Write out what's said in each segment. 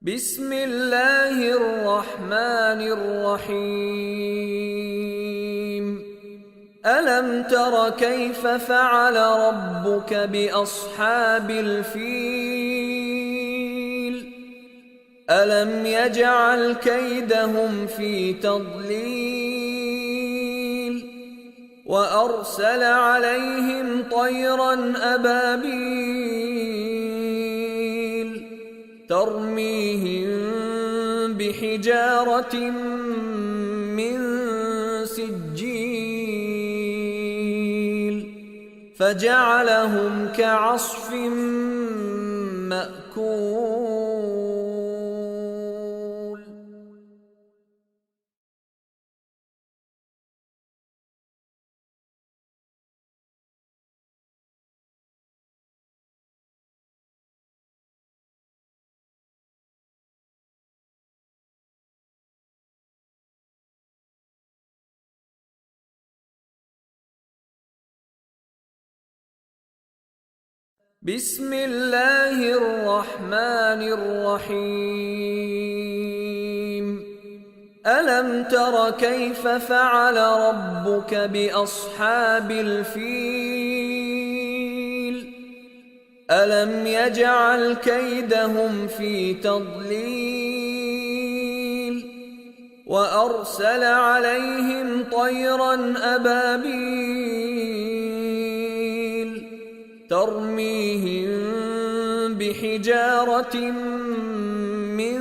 بسم الله الرحمن الرحيم. ألم تر كيف فعل ربك بأصحاب الفيل؟ ألم يجعل كيدهم في تضليل وأرسل عليهم طيرا أبابيل ترميهم بحجارة من سجيل فجعلهم كعصف مأكول. بسم الله الرحمن الرحيم. ألم تر كيف فعل ربك بأصحاب الفيل؟ ألم يجعل كيدهم في تضليل وأرسل عليهم طيرا أبابيل ترميهم بحجارة من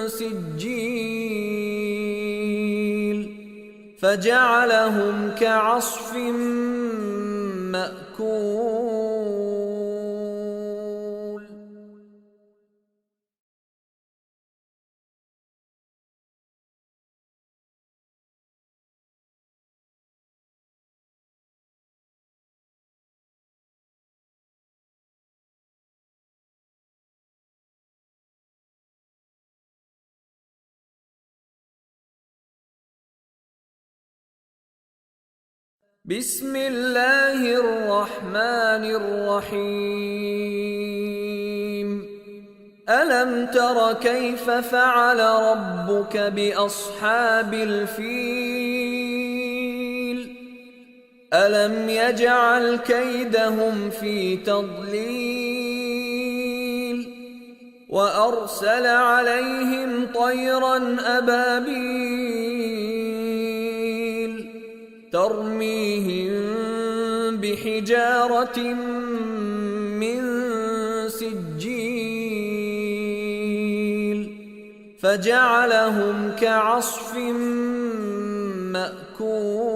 سجيل فجعلهم كعصف مأكول. بسم الله الرحمن الرحيم. ألم تر كيف فعل ربك بأصحاب الفيل؟ ألم يجعل كيدهم في تضليل وأرسل عليهم طيرا أبابيل ترميهم بحجارة من سجيل فجعلهم كعصف مأكول.